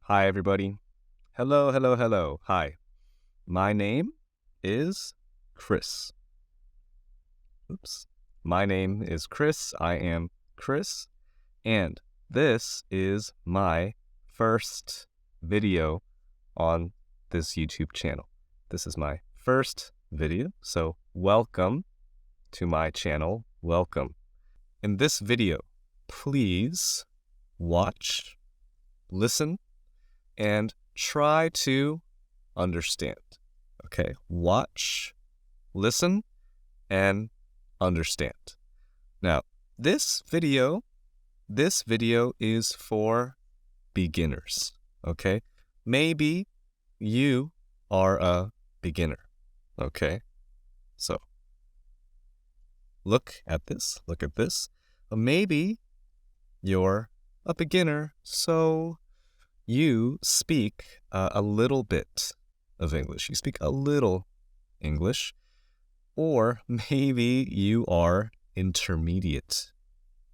Hi, everybody. Hello, hello, hello. Hi. My name is Chris. Oops. My name is Chris. I am Chris. And this is my first video on this YouTube channel. This is my first video. So welcome to my channel. Welcome. In this video, please watch, listen, and try to understand. Okay, watch, listen, and understand. Now, this video is for beginners. Okay, maybe you are a beginner. Okay, so look at this. Maybe you're a beginner, so you speak a little bit of English. You speak a little English, or maybe you are intermediate.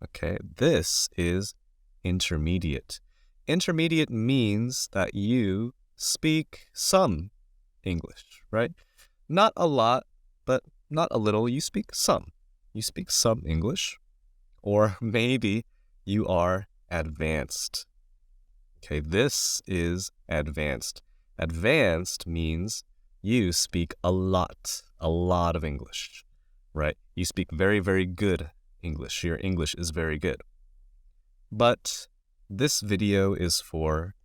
Okay, this is intermediate. Intermediate means that you speak some English, right? Not a lot, but not a little. You speak some. You speak some English, or maybe you are advanced. Okay, this is advanced. Advanced means you speak a lot of English, right? You speak very, very good English. Your English is very good. But this video is for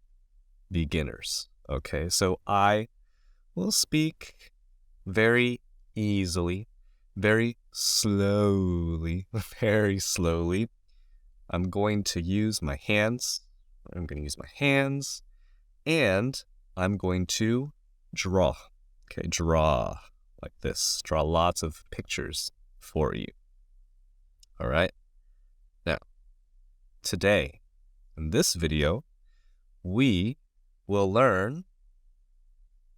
beginners, okay? So I will speak very easily, very slowly, very slowly. I'm going to use my hands. And I'm going to draw. Okay, draw like this. Draw lots of pictures for you. All right? Now, today, in this video, we will learn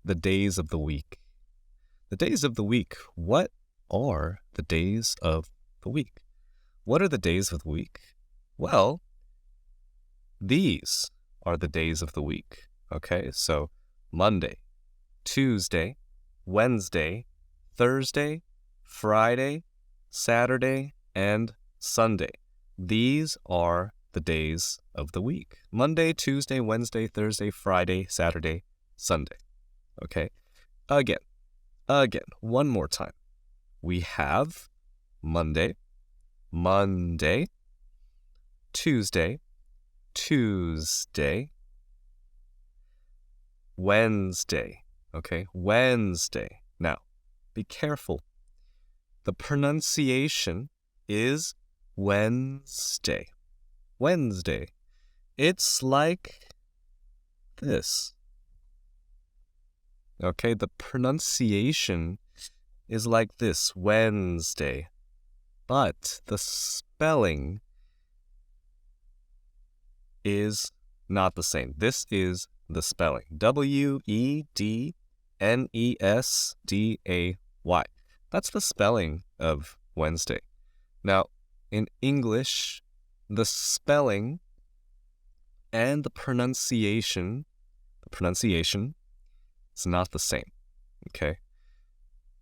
the days of the week. The days of the week. What are the days of the week? What are the days of the week? Well, these are the days of the week. Okay, so Monday, Tuesday, Wednesday, Thursday, Friday, Saturday, and Sunday. These are the days of the week. Monday, Tuesday, Wednesday, Thursday, Friday, Saturday, Sunday. Okay, again, one more time. We have Monday, Tuesday, Wednesday. Okay, Wednesday. Now, be careful. The pronunciation is Wednesday. Wednesday. It's like this. Okay, the pronunciation is like this, Wednesday. But the spelling is not the same. This is the spelling. Wednesday. That's the spelling of Wednesday. Now, in English, the spelling and the pronunciation is not the same. Okay?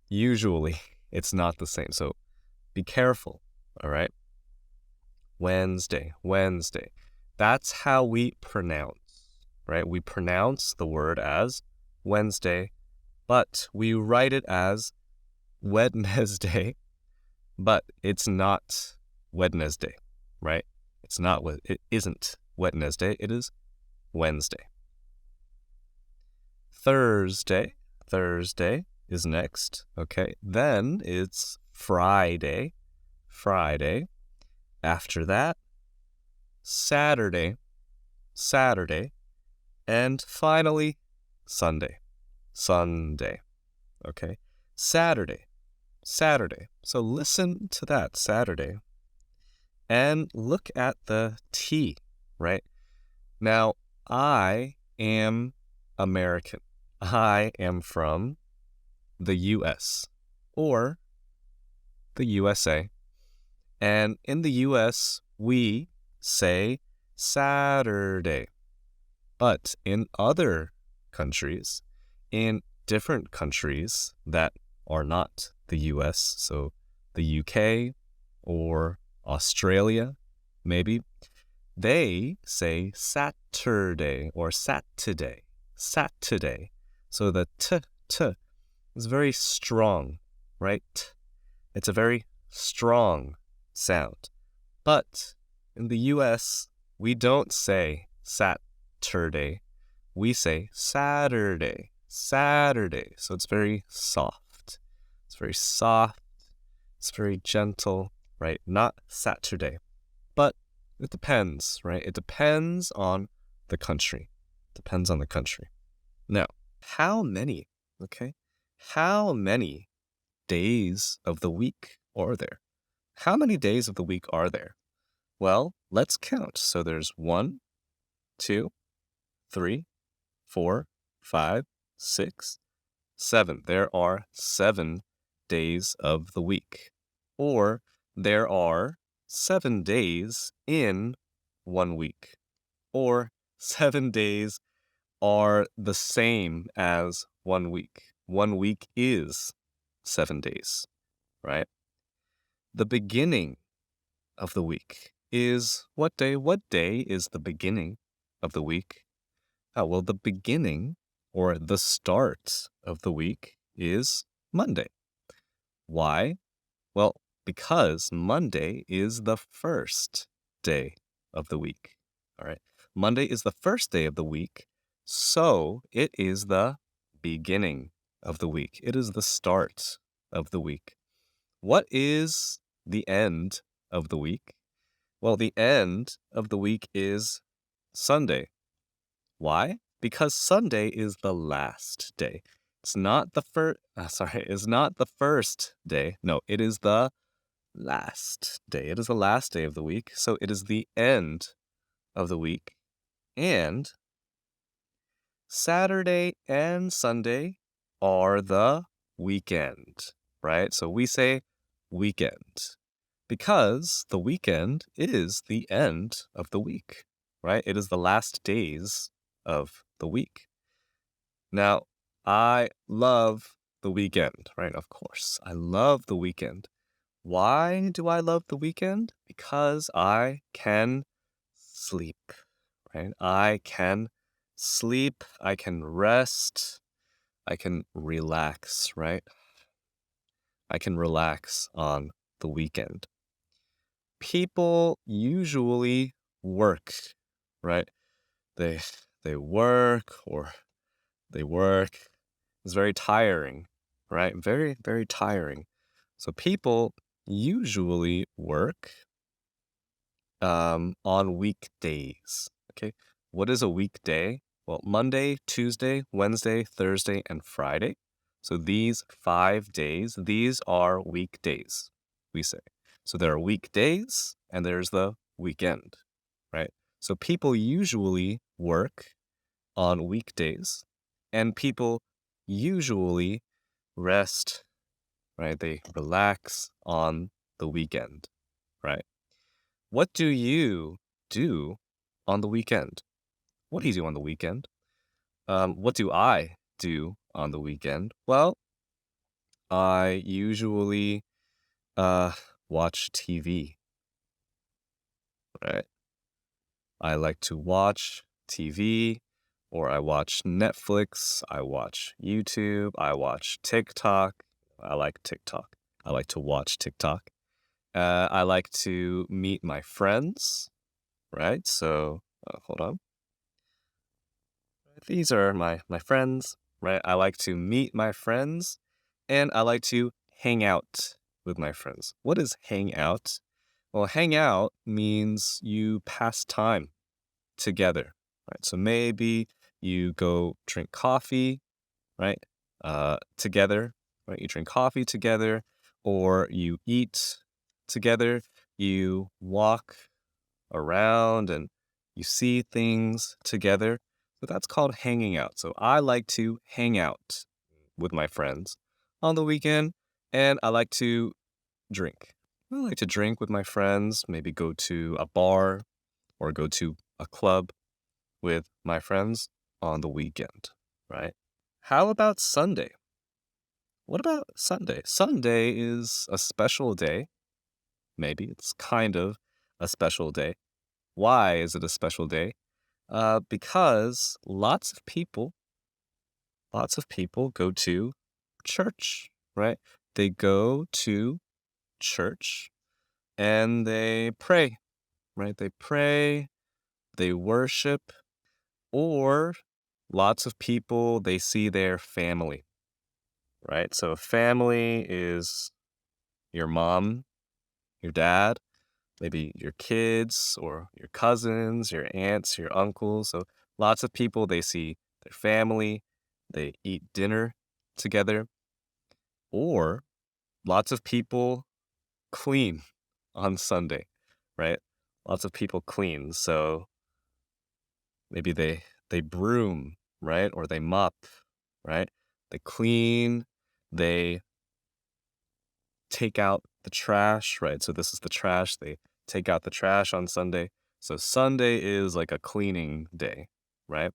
Usually, it's not the same. So be careful, all right? Wednesday. That's how we pronounce, right? We pronounce the word as Wednesday, but we write it as Wednesday, but it's not Wednesday, right? It isn't Wednesday, it is Wednesday. Thursday is next, okay? Then it's Friday. After that, Saturday, and finally, Sunday. Okay? Saturday. So listen to that, Saturday. And look at the T, right? Now, I am American. I am from the U.S. or the USA. And in the U.S., we say Saturday. But in other countries, in different countries that are not the US, so the UK or Australia, maybe, they say Saturday or Saturday, Saturday. So the t is very strong, right? It's a very strong sound. But in the US, we don't say Saturday. We say Saturday, Saturday. So it's very soft. It's very soft. It's very gentle, right? Not Saturday. But it depends, right? It depends on the country. Depends on the country. Now, how many, okay? How many days of the week are there? How many days of the week are there? Well, let's count. So there's 1, 2, 3, 4, 5, 6, 7. There are 7 days of the week. Or there are 7 days in 1 week. Or 7 days are the same as 1 week. 1 week is 7 days, right? The beginning of the week is what day? What day is the beginning of the week? Well, the beginning or the start of the week is Monday. Why? Well, because Monday is the first day of the week. All right. Monday is the first day of the week, so it is the beginning of the week. It is the start of the week. What is the end of the week? Well, the end of the week is Sunday. Why? Because Sunday is the last day. It's not the it's not the first day. No, it is the last day. It is the last day of the week, so it is the end of the week. And Saturday and Sunday are the weekend, right? So we say weekend because the weekend is the end of the week, right? It is the last days of the week. Now, I love the weekend, right? Of course, I love the weekend. Why do I love the weekend? Because I can sleep, right? I can sleep, I can rest, I can relax, right? I can relax on the weekend. People usually work, right? They they work or they work. It's very tiring, right? Very, very tiring. So people usually work on weekdays. Okay. What is a weekday? Well, Monday, Tuesday, Wednesday, Thursday, and Friday. So these 5 days, these are weekdays, we say. So there are weekdays and there's the weekend, right? So people usually work on weekdays and people usually rest, right? They relax on the weekend, right? What do you do on the weekend? What do you do on the weekend? What do I do on the weekend? Well, I usually uh, watch TV, right? I like to watch TV or I watch Netflix, I watch YouTube, I watch TikTok. I like TikTok. I like to watch TikTok. I like to meet my friends, right? So, hold on. These are my friends, right? I like to meet my friends and I like to hang out with my friends. What is hang out? Well, hang out means you pass time together, right? So maybe you go drink coffee, right? Together, right? You drink coffee together or you eat together, you walk around and you see things together. So that's called hanging out. So I like to hang out with my friends on the weekend and I like to drink. I like to drink with my friends, maybe go to a bar or go to a club, with my friends on the weekend, right? How about Sunday? What about Sunday? Sunday is a special day. Maybe it's kind of a special day. Why is it a special day? Because lots of people go to church, right? They go to church and they pray, right? They pray, they worship, or lots of people, they see their family, right? So family is your mom, your dad, maybe your kids or your cousins, your aunts, your uncles. So lots of people, they see their family, they eat dinner together, or lots of people clean on Sunday, right? Lots of people clean. So maybe they broom, right? Or they mop, right? They clean, they take out the trash, right? So this is the trash. They take out the trash on Sunday. So Sunday is like a cleaning day, right?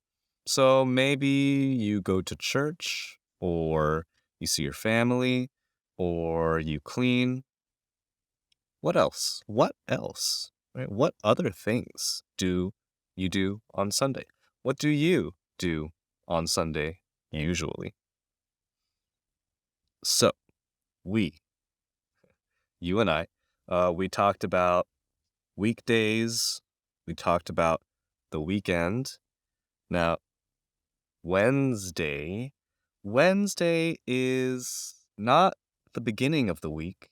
So maybe you go to church or you see your family or you clean. What else? What else? Right? What other things do you do on Sunday? What do you do on Sunday usually? So, we, you and I, we talked about weekdays. We talked about the weekend. Now, Wednesday. Wednesday is not the beginning of the week.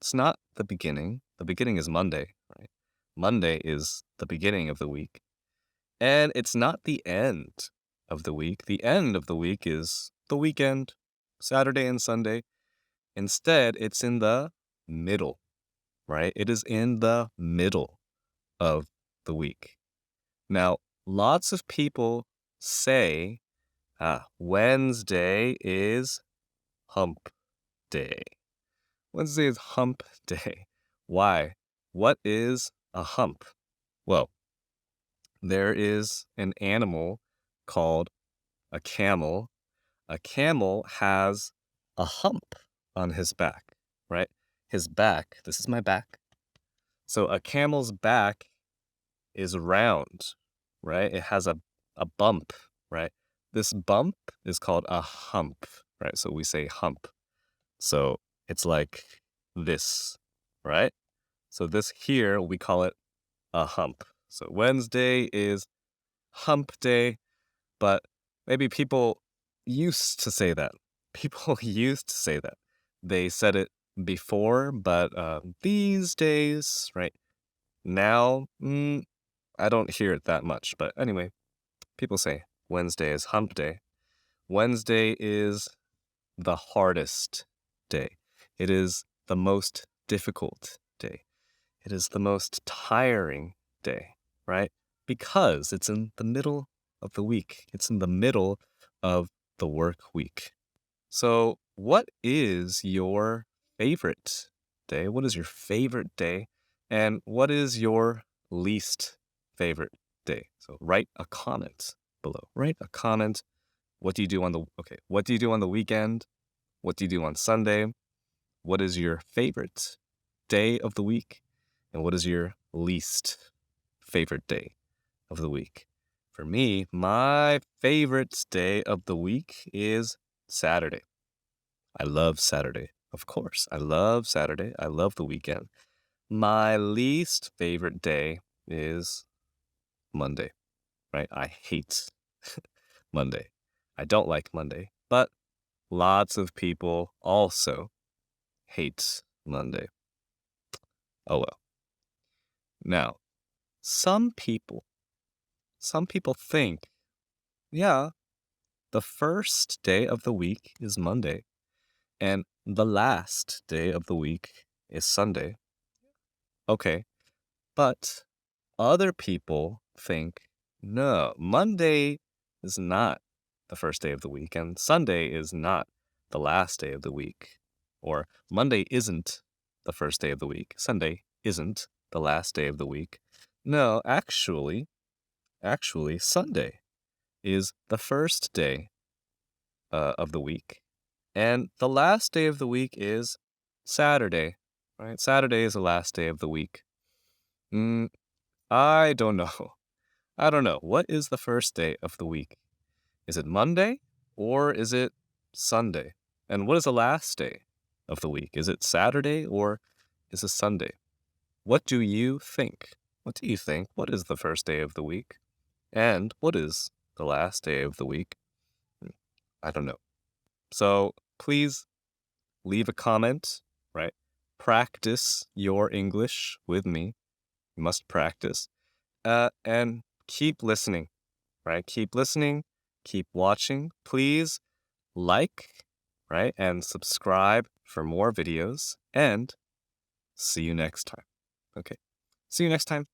It's not the beginning. The beginning is Monday, right? Monday is the beginning of the week. And it's not the end of the week. The end of the week is the weekend, Saturday and Sunday. Instead, it's in the middle, right? It is in the middle of the week. Now, lots of people say Wednesday is hump day. Wednesday is hump day. Why? What is a hump? Well, there is an animal called a camel. A camel has a hump on his back, right? His back, this is my back. So a camel's back is round, right? It has a bump, right? This bump is called a hump, right? So we say hump. So it's like this, right? So this here, we call it a hump. So Wednesday is hump day, but maybe people used to say that. People used to say that. They said it before, but these days, right now, I don't hear it that much. But anyway, people say Wednesday is hump day. Wednesday is the hardest day. It is the most difficult day. It is the most tiring day, right? Because it's in the middle of the week. It's in the middle of the work week. So, what is your favorite day? What is your favorite day? And what is your least favorite day? So, write a comment below. Write a comment. What do you do on the weekend? What do you do on Sunday? What is your favorite day of the week? And what is your least favorite day of the week? For me, my favorite day of the week is Saturday. I love Saturday. Of course, I love Saturday. I love the weekend. My least favorite day is Monday, right? I hate Monday. I don't like Monday, but lots of people also hate Monday. Oh well. Now, some people think, yeah, the first day of the week is Monday, and the last day of the week is Sunday. Okay, but other people think, no, Monday is not the first day of the week, and Sunday is not the last day of the week. Or Monday isn't the first day of the week, Sunday isn't the last day of the week. No, actually, Actually, Sunday is the first day of the week. And the last day of the week is Saturday, right? Saturday is the last day of the week. I don't know. I don't know. What is the first day of the week? Is it Monday or is it Sunday? And what is the last day of the week? Is it Saturday or is it Sunday? What do you think? What do you think? What is the first day of the week? And what is the last day of the week? I don't know. So please leave a comment, right? Practice your English with me. You must practice. And keep listening, right? Keep listening, keep watching. Please like, right? And subscribe for more videos. And see you next time. Okay. See you next time.